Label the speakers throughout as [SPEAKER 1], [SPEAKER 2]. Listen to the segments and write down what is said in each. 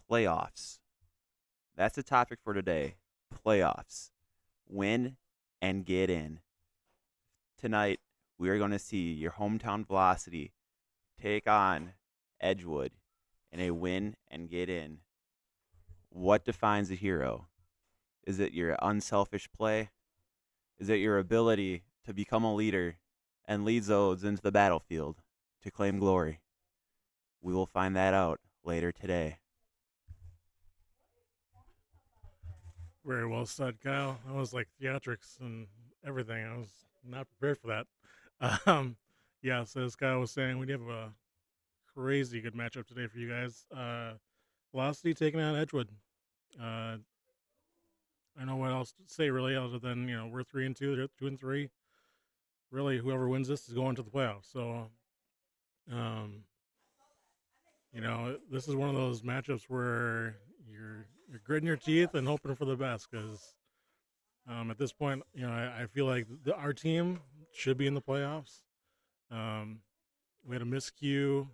[SPEAKER 1] Playoffs. That's the topic for today. Playoffs. Win and get in. Tonight, we are going to see your hometown Velocity take on Edgewood in a win and get in. What defines a hero? Is it your unselfish play? Is it your ability to become a leader and lead those into the battlefield to claim glory? We will find that out later today.
[SPEAKER 2] Very well said, Kyle. That was like theatrics and everything. I was not prepared for that. Um, yeah, so as Kyle was saying, we have a crazy good matchup today for you guys. Velocity taking on Edgewood. Uh, I don't know what else to say really, other than we're 3-2, they're 2-3. Really, whoever wins this is going to the playoffs. So, um, this is one of those matchups where you're gritting your teeth and hoping for the best because at this point, I feel like our team should be in the playoffs. Um, we had a miscue,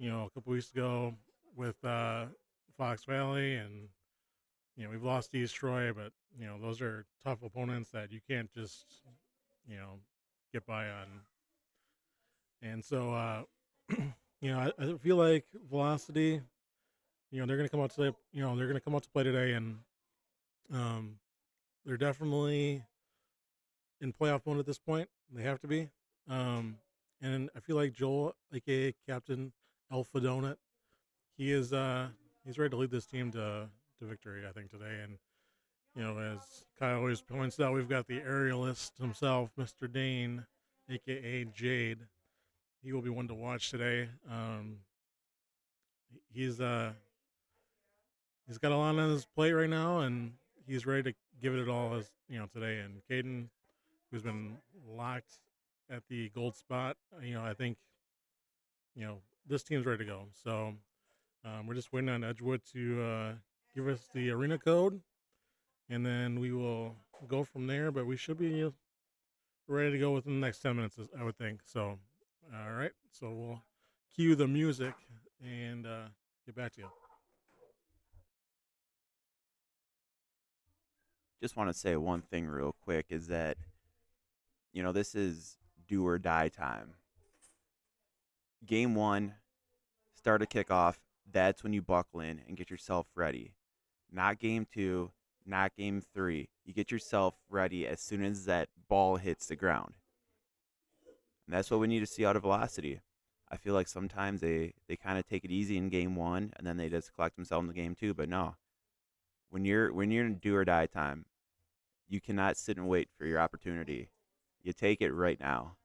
[SPEAKER 2] a couple weeks ago with Fox Valley, and we've lost to East Troy, but those are tough opponents that you can't just you know get by on. And so, I feel like Velocity, they're gonna come out today. They're gonna come out to play today, and um, they're definitely in playoff mode at this point. They have to be. Um, and I feel like Joel, aka Captain Alpha Donut, he is he's ready to lead this team to victory, I think, today. And as Kyle always points out, we've got the aerialist himself, Mr. Dane, aka Jade. He will be one to watch today. He's he's got a lot on his plate right now, and he's ready to give it all as today. And Caden, who's been locked at the gold spot, I think this team's ready to go. So we're just waiting on Edgewood to give us the arena code, and then we will go from there. But we should be ready to go within the next 10 minutes, I would think. So, all right. So we'll cue the music and get back to you.
[SPEAKER 1] Just want to say one thing real quick is that, this is do or die time. Game one, start a kickoff. That's when you buckle in and get yourself ready. Not game two, not game three. You get yourself ready as soon as that ball hits the ground. And that's what we need to see out of Velocity. I feel like sometimes they kind of take it easy in game one and then they just collect themselves in game two. But no, when you're in do or die time, you cannot sit and wait for your opportunity. You take it right now.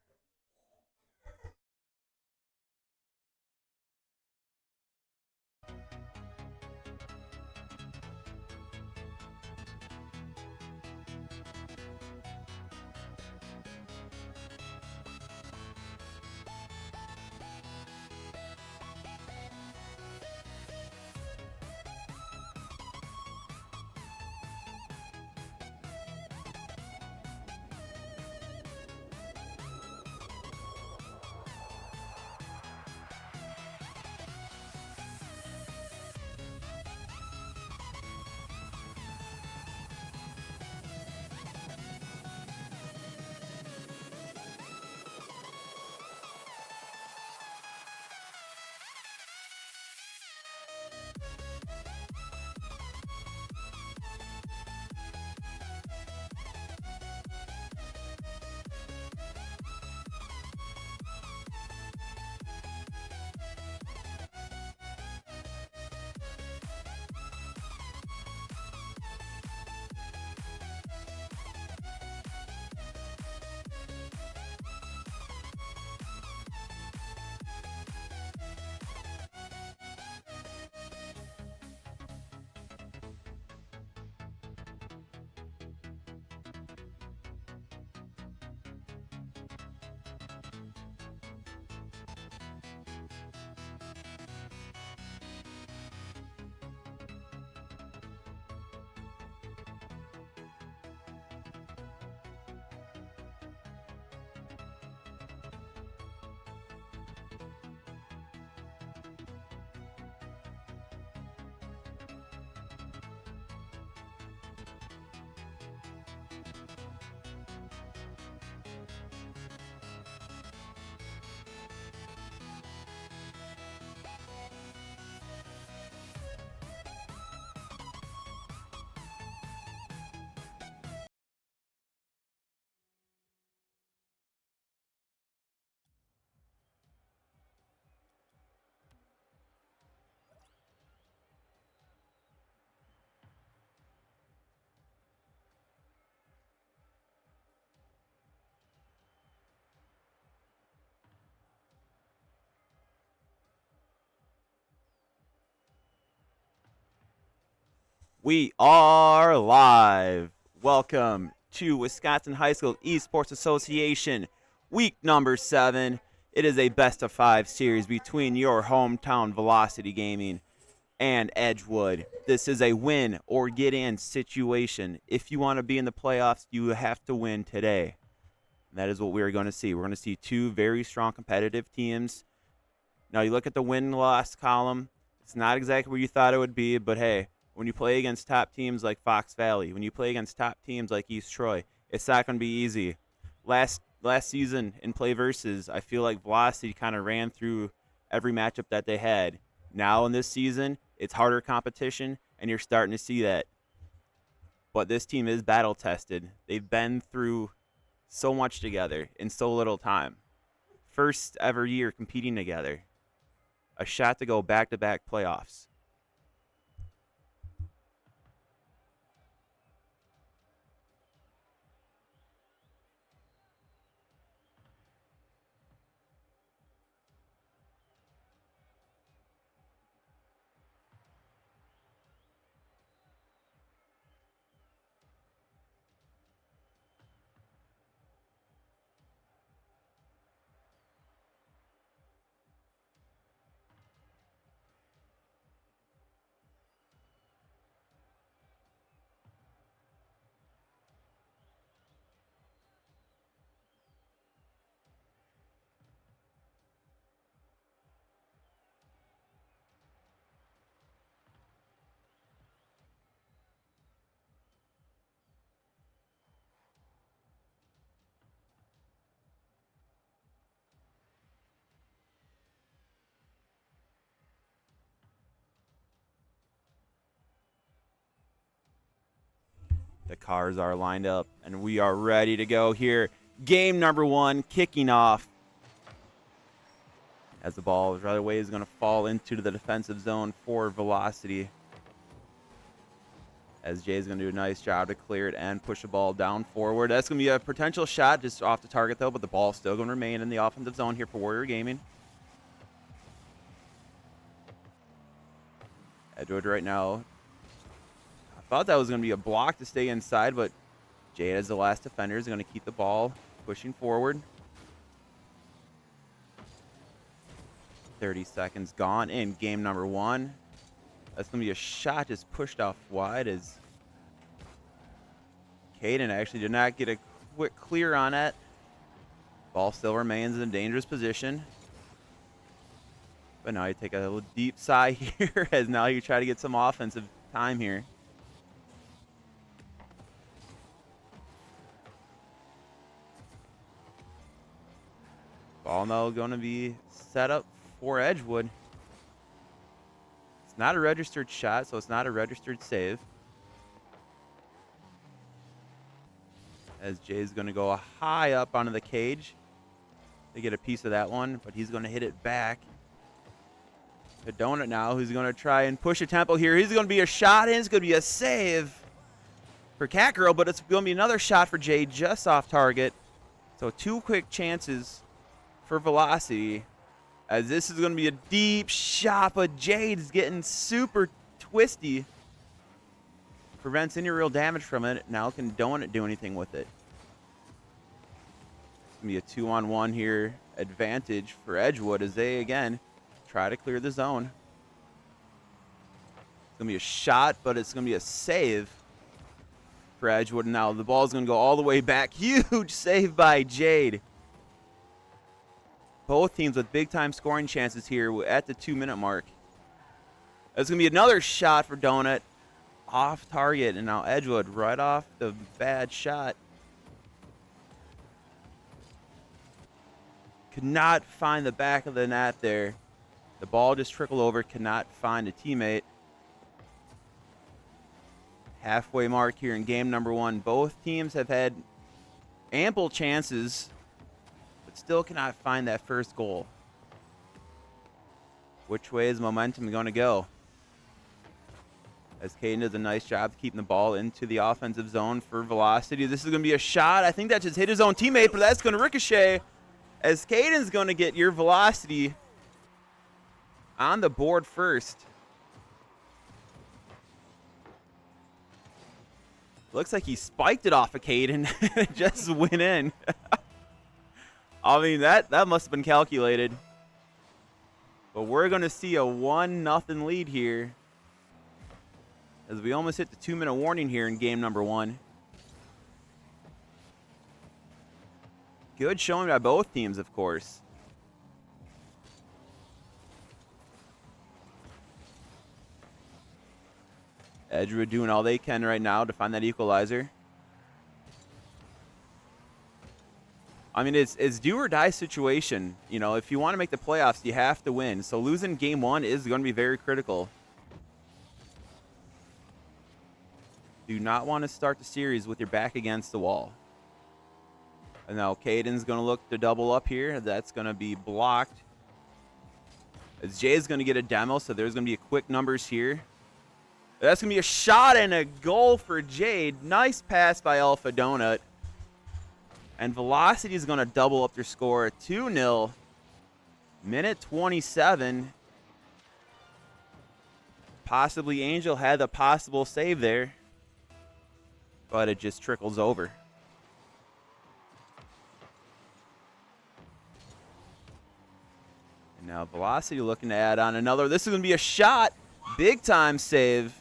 [SPEAKER 1] We are live. Welcome to Wisconsin High School Esports Association, week number 7. It is a best-of-5 series between your hometown Velocity Gaming and Edgewood. This is a win or get in situation. If you want to be in the playoffs, you have to win today. And that is what we're going to see. We're going to see two very strong competitive teams. Now, you look at the win-loss column. It's not exactly where you thought it would be, but hey, when you play against top teams like Fox Valley, when you play against top teams like East Troy, it's not going to be easy. Last season in Play Versus, I feel like Velocity kind of ran through every matchup that they had. Now in this season, it's harder competition, and you're starting to see that. But this team is battle-tested. They've been through so much together in so little time. First ever year competing together. A shot to go back-to-back playoffs. The cars are lined up, and we are ready to go here. Game number 1 kicking off. As the ball right away is going to fall into the defensive zone for Velocity. As Jay's going to do a nice job to clear it and push the ball down forward. That's going to be a potential shot just off the target, though, but the ball's still going to remain in the offensive zone here for Warrior Gaming. Edgewood right now. I thought that was going to be a block to stay inside, but Jay, as the last defender, is going to keep the ball pushing forward. 30 seconds gone in game number 1. That's going to be a shot just pushed off wide as Caden actually did not get a quick clear on it. Ball still remains in a dangerous position. But now you take a little deep sigh here as now you try to get some offensive time here. Ball now going to be set up for Edgewood. It's not a registered shot, so it's not a registered save. As Jay's going to go high up onto the cage to get a piece of that one, but he's going to hit it back to Donut now, who's going to try and push a tempo here. He's going to be a shot, and it's going to be a save for Cat Girl, but it's going to be another shot for Jay just off target. So 2 quick chances for Velocity, as this is going to be a deep shot, but Jade's getting super twisty. Prevents any real damage from it. Now can Donut do anything with it? It's going to be a 2-on-1 here advantage for Edgewood as they, again, try to clear the zone. It's going to be a shot, but it's going to be a save for Edgewood. Now the ball's going to go all the way back. Huge save by Jade. Both teams with big-time scoring chances here at the 2-minute mark. There's going to be another shot for Donut. Off target, and now Edgewood right off the bad shot. Could not find the back of the net there. The ball just trickled over, could not find a teammate. Halfway mark here in game number 1. Both teams have had ample chances, but still cannot find that first goal. Which way is momentum going to go? As Caden does a nice job keeping the ball into the offensive zone for Velocity. This is going to be a shot. I think that just hit his own teammate, but that's going to ricochet as Caden's going to get your Velocity on the board first. Looks like he spiked it off of Caden and it just went in. I mean, that must have been calculated. But we're going to see a 1-0 lead here, as we almost hit the 2-minute warning here in game number 1. Good showing by both teams, of course. Edgewood doing all they can right now to find that equalizer. I mean, it's do or die situation. You know, if you want to make the playoffs, you have to win. So losing game 1 is going to be very critical. Do not want to start the series with your back against the wall. And now Caden's going to look to double up here. That's going to be blocked. As Jay's going to get a demo, so there's going to be a quick numbers here. That's going to be a shot and a goal for Jade. Nice pass by Alpha Donut. And Velocity is going to double up their score, 2-0. Minute 27. Possibly Angel had a possible save there, but it just trickles over. And now Velocity looking to add on another. This is going to be a shot. Big time save.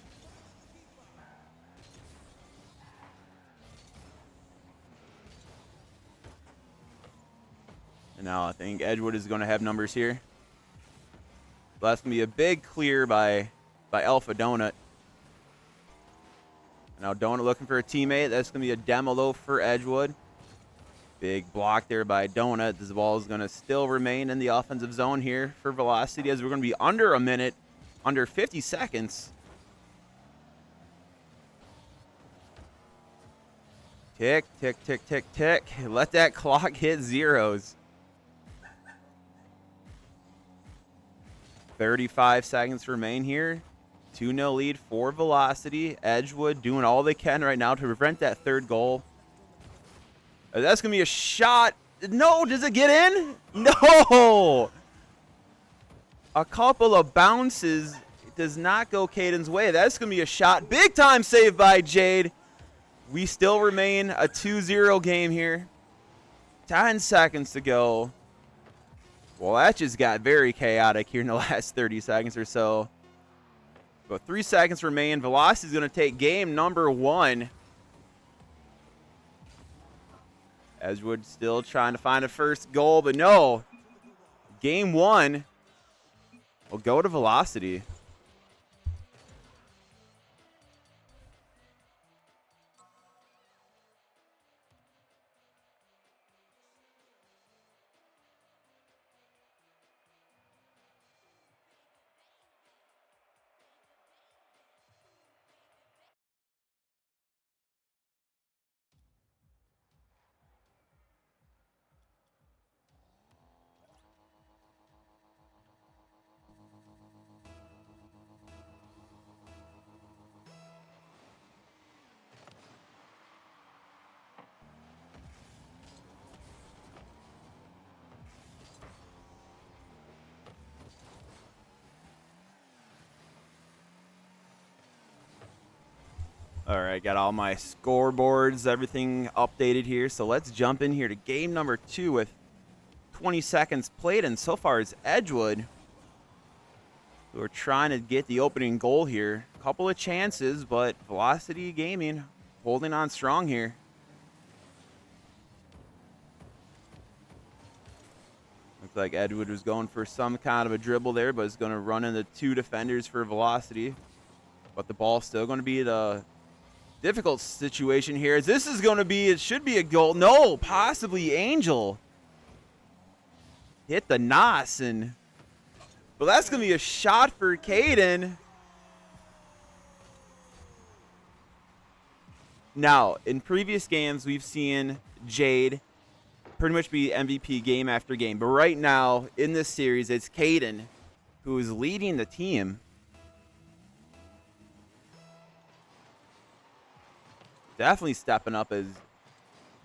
[SPEAKER 1] And now I think Edgewood is going to have numbers here. That's going to be a big clear by Alpha Donut. Now Donut looking for a teammate. That's going to be a demo though for Edgewood. Big block there by Donut. This ball is going to still remain in the offensive zone here for Velocity, as we're going to be under a minute, under 50 seconds. Tick, tick, tick, tick, tick. Let that clock hit zeros. 35 seconds remain here. 2-0 lead for Velocity. Edgewood doing all they can right now to prevent that third goal. That's going to be a shot. No, does it get in? No! A couple of bounces. It does not go Caden's way. That's going to be a shot. Big time save by Jade. We still remain a 2-0 game here. 10 seconds to go. Well, that just got very chaotic here in the last 30 seconds or so. But 3 seconds remain. Velocity is going to take game number 1. Edgewood still trying to find a first goal, but no. Game 1 will go to Velocity. All right, got all my scoreboards, everything updated here. So let's jump in here to game number 2 with 20 seconds played. And so far it's Edgewood who are trying to get the opening goal here. A couple of chances, but Velocity Gaming holding on strong here. Looks like Edgewood was going for some kind of a dribble there, but it's going to run into 2 defenders for Velocity. But the ball's still going to be the difficult situation here. This is going to be, it should be a goal. No, possibly Angel. Hit the nos, and well, that's going to be a shot for Caden. Now, in previous games, we've seen Jade pretty much be MVP game after game. But right now, in this series, it's Caden who is leading the team. Definitely stepping up, as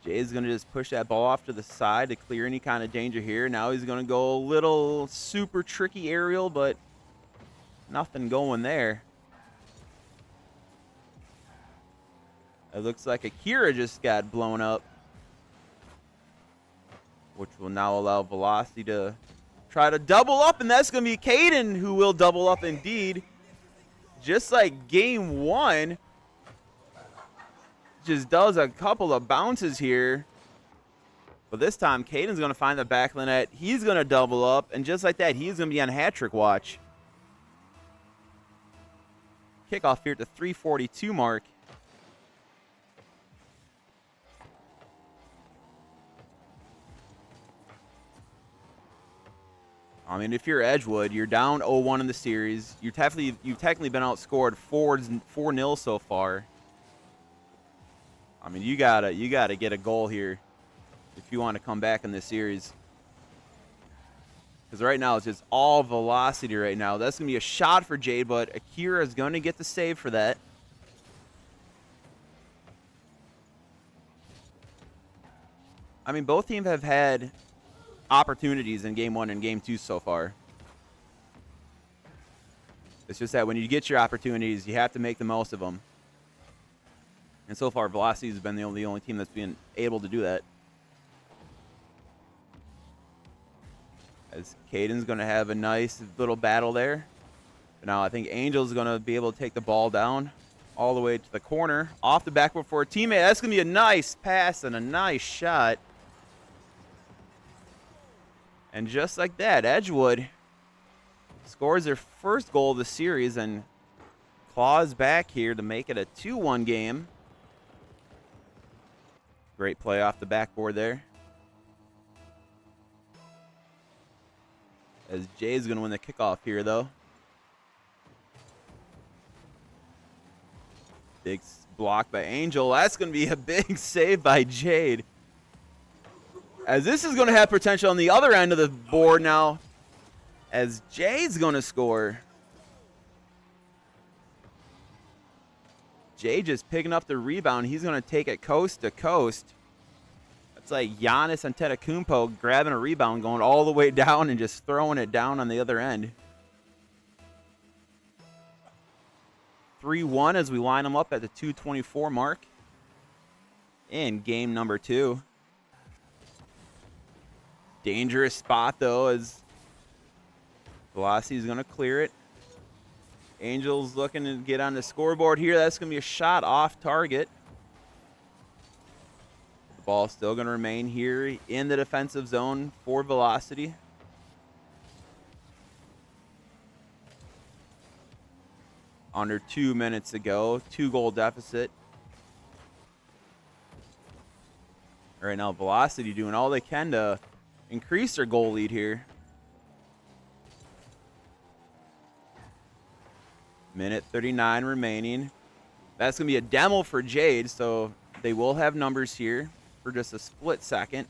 [SPEAKER 1] Jay's going to just push that ball off to the side to clear any kind of danger here. Now he's going to go a little super tricky aerial, but nothing going there. It looks like Akira just got blown up, which will now allow Velocity to try to double up, and that's going to be Caden who will double up indeed. Just like game one, just does a couple of bounces here. But this time, Caden's going to find the back of the net. He's going to double up, and just like that, he's going to be on hat trick watch. Kickoff here at the 3:42 mark. I mean, if you're Edgewood, you're down 0-1 in the series. You've technically been outscored 4-0 so far. I mean, you gotta get a goal here if you want to come back in this series. Because right now it's just all Velocity right now. That's gonna be a shot for Jade, but Akira is gonna get the save for that. I mean, both teams have had opportunities in game one and game two so far. It's just that when you get your opportunities, you have to make the most of them. And so far, Velocity has been the only team that's been able to do that. As Caden's going to have a nice little battle there. But now I think Angel's going to be able to take the ball down all the way to the corner. Off the backboard for a teammate. That's going to be a nice pass and a nice shot. And just like that, Edgewood scores their first goal of the series and claws back here to make it a 2-1 game. Great play off the backboard there. As Jay's going to win the kickoff here, though. Big block by Angel. That's going to be a big save by Jade. As this is going to have potential on the other end of the board now. As Jade's going to score. Jay just picking up the rebound. He's going to take it coast to coast. That's like Giannis Antetokounmpo grabbing a rebound, going all the way down and just throwing it down on the other end. 3-1 as we line them up at the 2:24 mark in game number 2. Dangerous spot, though, as Velocity is going to clear it. Angel's looking to get on the scoreboard here. That's going to be a shot off target. The ball's still going to remain here in the defensive zone for Velocity. Under 2 minutes to go. 2-goal deficit. Right now, Velocity doing all they can to increase their goal lead here. Minute 39 remaining. That's going to be a demo for Jade, so they will have numbers here for just a split second.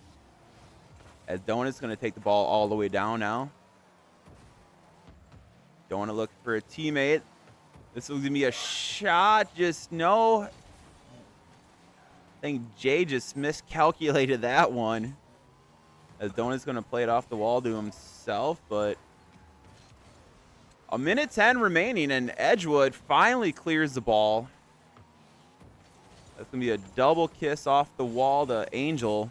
[SPEAKER 1] As Donut's going to take the ball all the way down now. Donut looking for a teammate. This is going to be a shot. Just no. I think Jay just miscalculated that one. As Donut's going to play it off the wall to himself, but a minute 10 remaining, and Edgewood finally clears the ball. That's going to be a double kiss off the wall to Angel.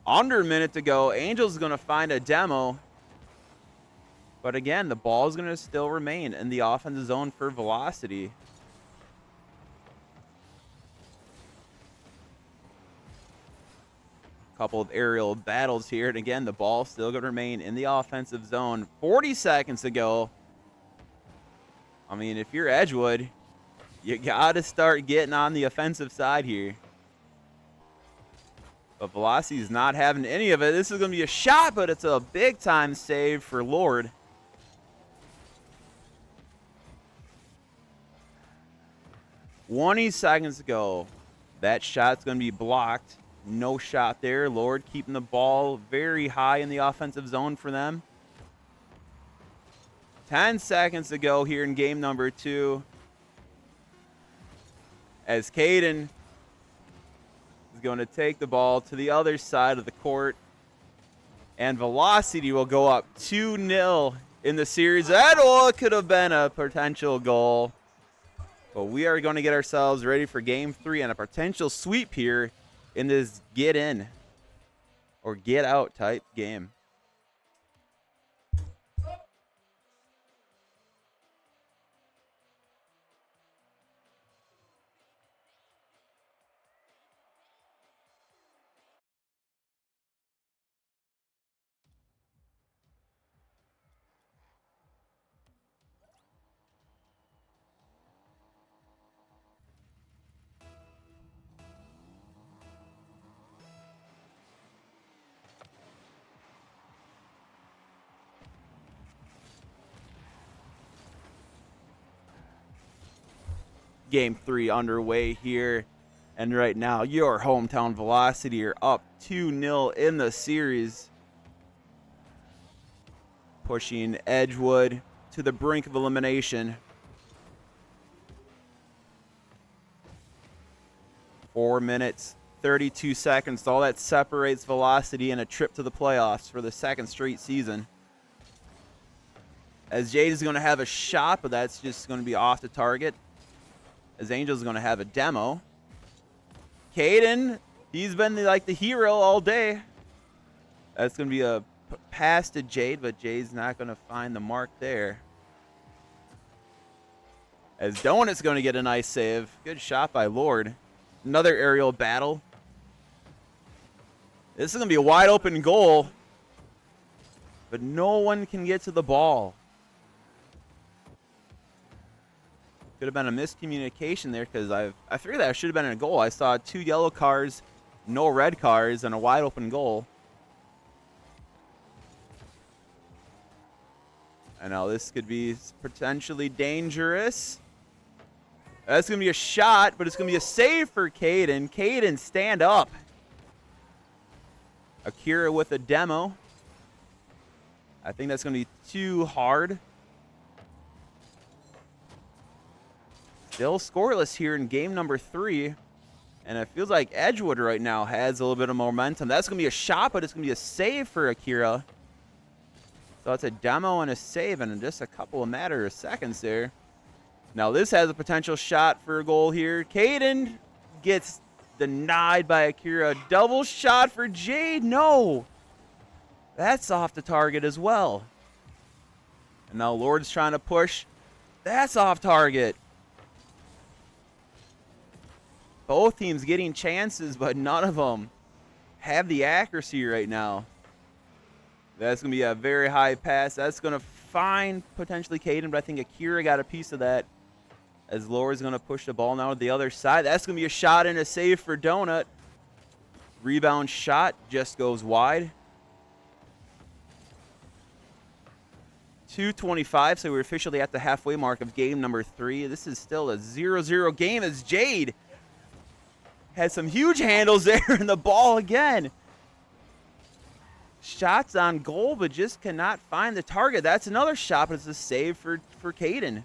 [SPEAKER 1] Under a minute to go. Angel's going to find a demo. But again, the ball is going to still remain in the offensive zone for Velocity. Couple of aerial battles here, and again, the ball still going to remain in the offensive zone. 40 seconds to go. I mean, if you're Edgewood, you got to start getting on the offensive side here. But Velocity is not having any of it. This is going to be a shot, but it's a big-time save for Lord. $20 to go. That shot's going to be blocked. No shot there. Lord keeping the ball very high in the offensive zone for them. 10 seconds to go here in game number 2. As Caden is going to take the ball to the other side of the court. And Velocity will go up 2-0 in the series. That could have been a potential goal. But we are going to get ourselves ready for game 3 and a potential sweep here in this get in or get out type game. Game 3 underway here. And right now, your hometown Velocity are up 2-0 in the series. Pushing Edgewood to the brink of elimination. 4 minutes, 32 seconds. All that separates Velocity and a trip to the playoffs for the second straight season. As Jade is going to have a shot, but that's just going to be off the target. As Angel's going to have a demo. Caden, he's been like the hero all day. That's going to be a pass to Jade, but Jade's not going to find the mark there. As Donut's going to get a nice save. Good shot by Lord. Another aerial battle. This is going to be a wide open goal, but no one can get to the ball. Could have been a miscommunication there because I figured that should have been a goal. I saw 2 yellow cars, no red cars, and a wide open goal. I know this could be potentially dangerous. That's going to be a shot, but it's going to be a save for Caden. Caden, stand up. Akira with a demo. I think that's going to be too hard. Still scoreless here in game number 3. And it feels like Edgewood right now has a little bit of momentum. That's going to be a shot, but it's going to be a save for Akira. So it's a demo and a save in just a couple of matter of seconds there. Now this has a potential shot for a goal here. Caden gets denied by Akira. Double shot for Jade. No. That's off the target as well. And now Lord's trying to push. That's off target. Both teams getting chances, but none of them have the accuracy right now. That's going to be a very high pass. That's going to find potentially Caden, but I think Akira got a piece of that. As Laura's going to push the ball now to the other side. That's going to be a shot and a save for Donut. Rebound shot just goes wide. 2:25, so we're officially at the halfway mark of game number 3. This is still a 0-0 game as Jade has some huge handles there in the ball again. Shots on goal, but just cannot find the target. That's another shot, but it's a save for Caden.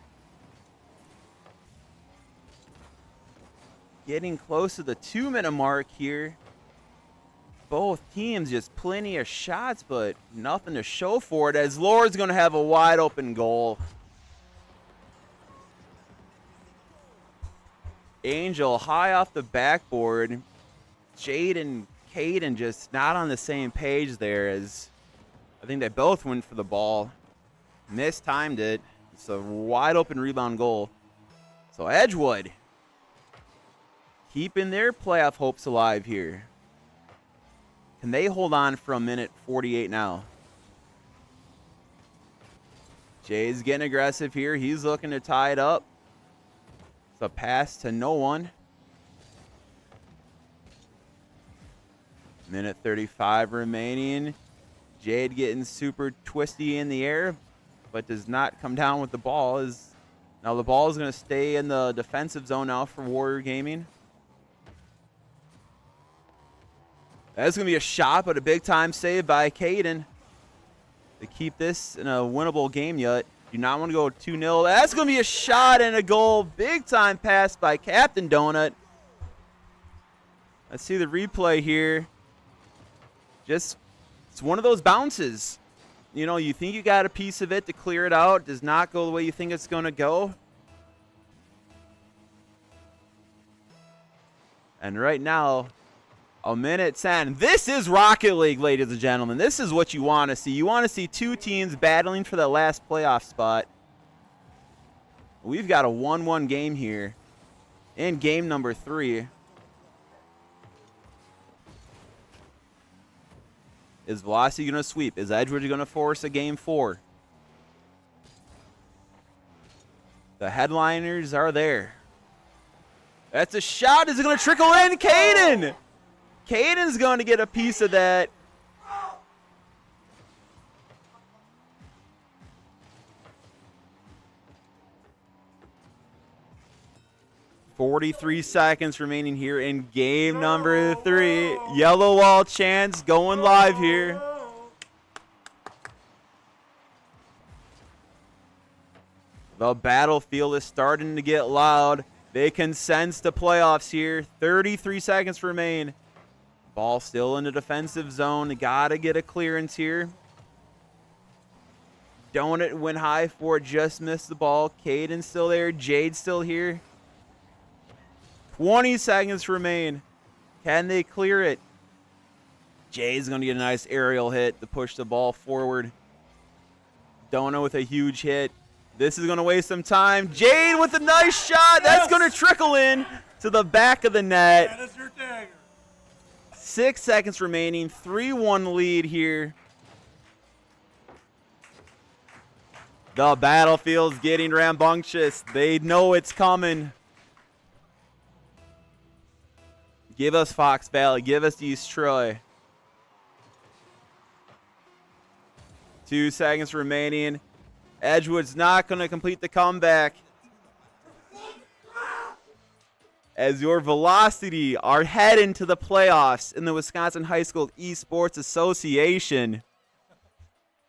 [SPEAKER 1] Getting close to the 2-minute mark here. Both teams just plenty of shots, but nothing to show for it as Lord's going to have a wide open goal. Angel high off the backboard. Jade and Caden just not on the same page there, as I think they both went for the ball. Mistimed it. It's a wide open rebound goal. So Edgewood keeping their playoff hopes alive here. Can they hold on for a minute 48 now? Jay's getting aggressive here. He's looking to tie it up. It's a pass to no one. Minute 35 remaining. Jade getting super twisty in the air, but does not come down with the ball. Now the ball is going to stay in the defensive zone now for Warrior Gaming. That's going to be a shot, but a big-time save by Caden to keep this in a winnable game yet. Do not want to go 2-0. That's going to be a shot and a goal. Big-time pass by Captain Donut. Let's see the replay here. It's one of those bounces. You know, you think you got a piece of it to clear it out. Does not go the way you think it's going to go. And right now, a minute 10. This is Rocket League, ladies and gentlemen. This is what you want to see. You want to see two teams battling for the last playoff spot. We've got a 1-1 game here in game number 3. Is WIHSEA going to sweep? Is Edgewood going to force a game 4? The headliners are there. That's a shot. Is it going to trickle in? Caden! Caden's going to get a piece of that. .43 seconds remaining here in game number 3. Yellow wall chants going live here. The battlefield is starting to get loud. They can sense the playoffs here. 33 seconds remain. Ball still in the defensive zone. Gotta get a clearance here. Donut went high for it, just missed the ball. Caden's still there. Jade's still here. 20 seconds remain. Can they clear it? Jade's going to get a nice aerial hit to push the ball forward. Donut with a huge hit. This is going to waste some time. Jade with a nice shot. That's going to trickle in to the back of the net.
[SPEAKER 2] That is your dagger.
[SPEAKER 1] 6 seconds remaining. 3-1 lead here. The battlefield's getting rambunctious. They know it's coming. Give us Fox Valley. Give us East Troy. 2 seconds remaining. Edgewood's not going to complete the comeback. As your Velocity are heading to the playoffs in the Wisconsin High School Esports Association.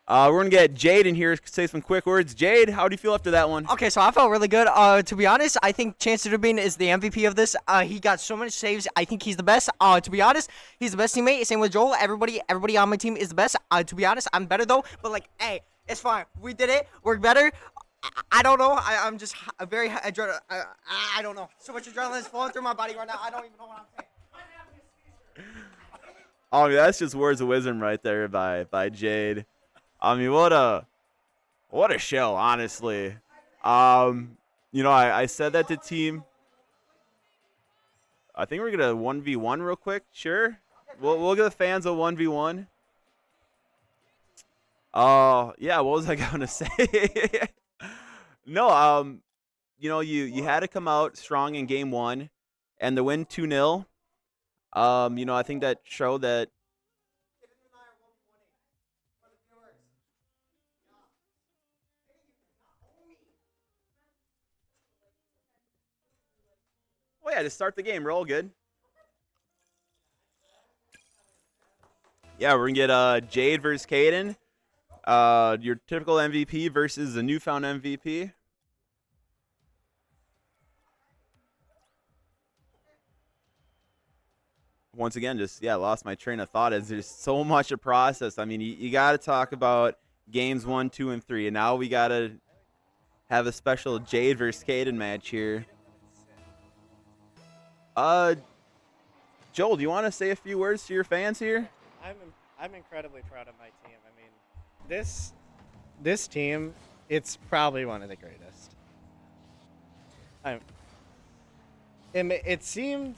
[SPEAKER 1] We're going to get Jade in here to say some quick words. Jade, how do you feel after that one?
[SPEAKER 3] Okay, so I felt really good. To be honest, I think Chance Dubin is the MVP of this. He got so many saves. I think he's the best. To be honest, he's the best teammate. Same with Joel. Everybody on my team is the best. To be honest, I'm better though. But like, hey, it's fine. We did it. We're better. I don't know. I'm just very adrenaline. I don't know. So much adrenaline is flowing through my body right now. I don't even know what I'm saying.
[SPEAKER 1] Oh, that's just words of wisdom right there by Jade. I mean, what a show, honestly. You know, I said that to team. I think we're gonna 1v1 real quick. Sure, we'll give the fans a 1v1. Yeah. What was I gonna say? No. You know, you had to come out strong in game 1, and the win 2-0. You know, I think that showed that. Oh yeah, just start the game. We're all good. Yeah, we're gonna get Jade versus Caden. Your typical MVP versus the newfound MVP. Once again, just lost my train of thought as there's so much to process. I mean, you got to talk about games 1, 2, and 3, and now we got to have a special Jade versus Caden match here. Joel, do you want to say a few words to your fans here?
[SPEAKER 4] I'm incredibly proud of my team. I mean, this team, it's probably one of the greatest. It seemed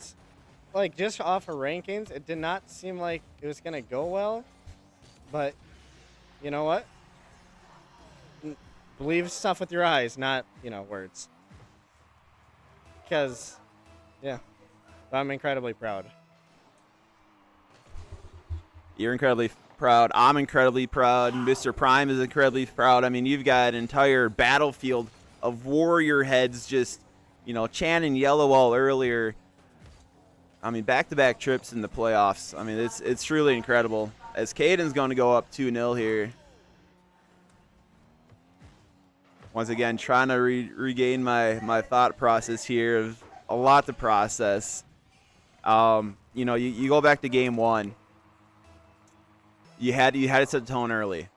[SPEAKER 4] like just off of rankings, it did not seem like it was gonna go well. But you know what? Believe stuff with your eyes, not words. Because, yeah. I'm incredibly proud.
[SPEAKER 1] You're incredibly proud. I'm incredibly proud. Mr. Prime is incredibly proud. I mean, you've got an entire battlefield of warrior heads just, chanting yellow wall earlier. I mean, back-to-back trips in the playoffs. I mean, it's truly incredible. As Caden's going to go up 2-0 here. Once again, trying to regain my thought process here of a lot to process. You go back to game 1. You had to set the tone early.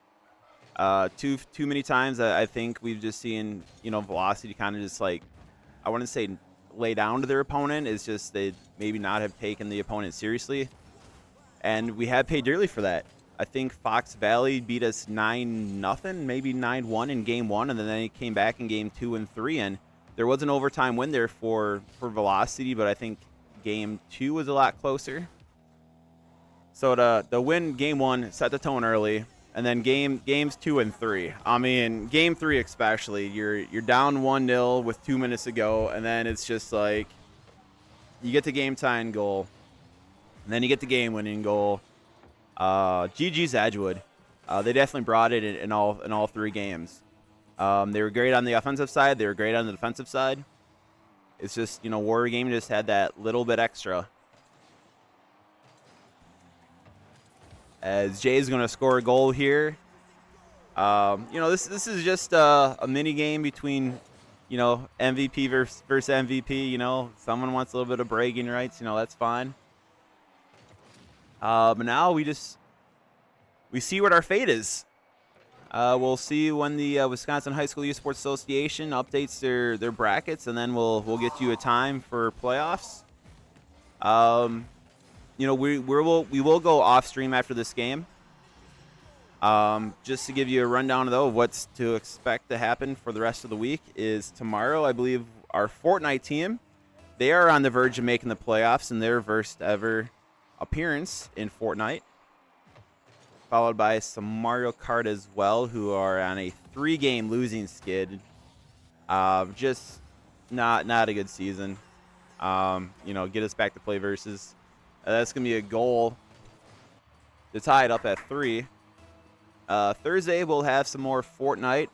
[SPEAKER 1] Too many times I think we've just seen Velocity kind of just like, I wouldn't say lay down to their opponent. It's just they maybe not have taken the opponent seriously. And we have paid dearly for that. I think Fox Valley beat us 9-0, maybe 9-1 in game 1, and then they came back in game 2 and 3. And there was an overtime win there for Velocity, but I think game 2 was a lot closer. So the win game 1 set the tone early, and then games 2 and 3. I mean, game 3 especially, you're down 1-0 with 2 minutes to go, and then it's just like you get the game tying goal, and then you get the game winning goal. GG's Edgewood. They definitely brought it in all 3 games. They were great on the offensive side. They were great on the defensive side. It's just, Warrior Game just had that little bit extra. As Jay's going to score a goal here. This is just a mini game between, MVP versus MVP. Someone wants a little bit of bragging rights. That's fine. But now we see what our fate is. We'll see when the Wisconsin High School Youth Sports Association updates their brackets, and then we'll get you a time for playoffs. We will go off stream after this game. Just to give you a rundown though of what's to expect to happen for the rest of the week is tomorrow, I believe our Fortnite team, they are on the verge of making the playoffs in their first ever appearance in Fortnite, followed by some Mario Kart as well, who are on a 3-game losing skid. Just not a good season. Get us back to play versus. That's gonna be a goal to tie it up at 3. Thursday we'll have some more Fortnite,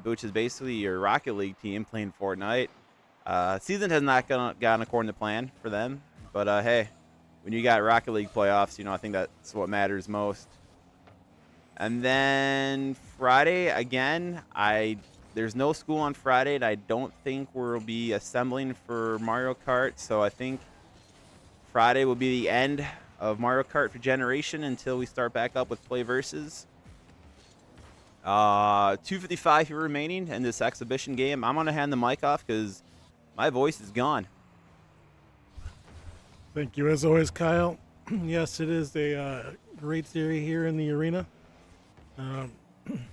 [SPEAKER 1] which is basically your Rocket League team playing Fortnite. Season has not gone according to plan for them, but hey. When you got Rocket League playoffs, I think that's what matters most. And then Friday, again, there's no school on Friday, and I don't think we'll be assembling for Mario Kart. So I think Friday will be the end of Mario Kart for Generation until we start back up with Play Versus. 2:55 here remaining in this exhibition game. I'm going to hand the mic off because my voice is gone.
[SPEAKER 2] Thank you, as always, Kyle. Yes, it is a great series here in the arena.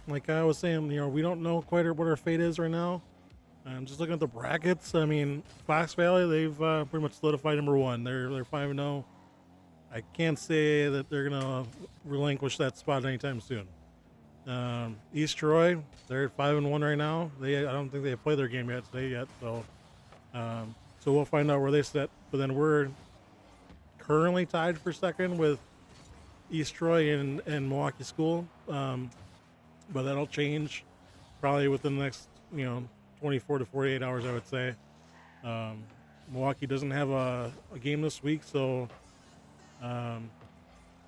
[SPEAKER 2] Like I was saying, we don't know quite what our fate is right now. Just looking at the brackets, I mean, Fox Valley, they've pretty much solidified number 1. They're 5-0. I can't say that they're gonna relinquish that spot anytime soon. East Troy, they're at 5-1 right now. I don't think they have played their game today yet. So we'll find out where they sit. But then we're currently tied for second with East Troy and Milwaukee School, but that'll change probably within the next 24 to 48 hours, I would say. Milwaukee doesn't have a game this week, so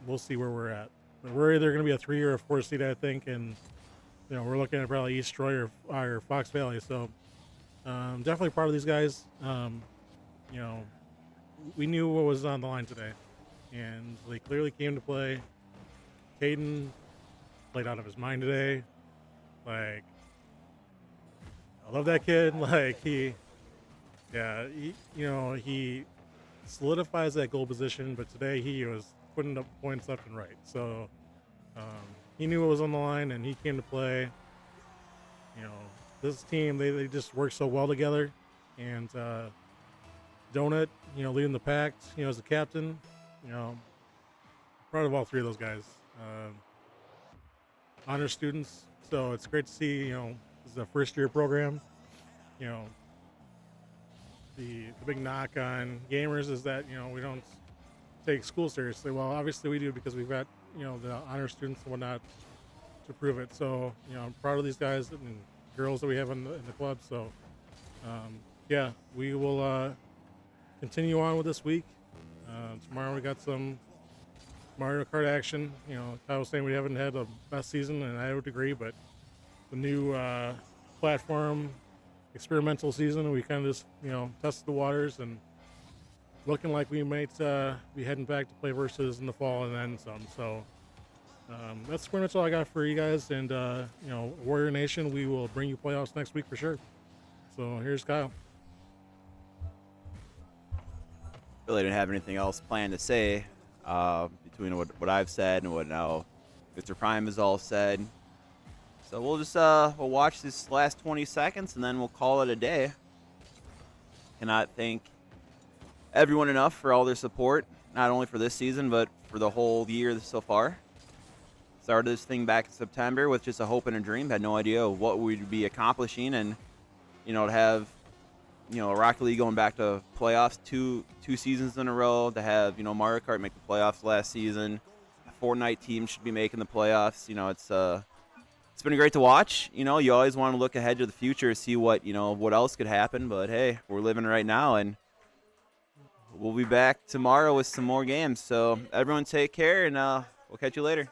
[SPEAKER 2] we'll see where we're at. But we're either going to be a 3 or a 4 seed, I think, and we're looking at probably East Troy or Fox Valley. So definitely proud of these guys. We knew what was on the line today, and they clearly came to play. Caden played out of his mind today. Like, I love that kid. Like, he solidifies that goal position, but today he was putting up points left and right. So he knew what was on the line, and he came to play. This team, they just work so well together, and Donut, leading the pack, as a captain, proud of all 3 of those guys. Honor students, so it's great to see, this is a first-year program. The big knock on gamers is that, we don't take school seriously. Well, obviously we do because we've got, the honor students and whatnot to prove it. So, I'm proud of these guys and girls that we have in the club. So, yeah, we will continue on with this week. Tomorrow we got some Mario Kart action. I was saying we haven't had the best season, and I would agree, but the new platform experimental season, we kind of just, tested the waters and looking like we might be heading back to Play Versus in the fall and then some. So that's pretty much all I got for you guys. And, Warrior Nation, we will bring you playoffs next week for sure. So here's Kyle.
[SPEAKER 1] really didn't have anything else planned to say between what I've said and what now Mr. Prime has all said. So we'll just we'll watch this last 20 seconds and then we'll call it a day. Cannot thank everyone enough for all their support, not only for this season but for the whole year so far. Started this thing back in September with just a hope and a dream. Had no idea what we'd be accomplishing, and to have Rocket League going back to playoffs two seasons in a row. To have Mario Kart make the playoffs last season. A Fortnite team should be making the playoffs. It's been great to watch. You always want to look ahead to the future, see what what else could happen. But hey, we're living right now, and we'll be back tomorrow with some more games. So everyone, take care, and we'll catch you later.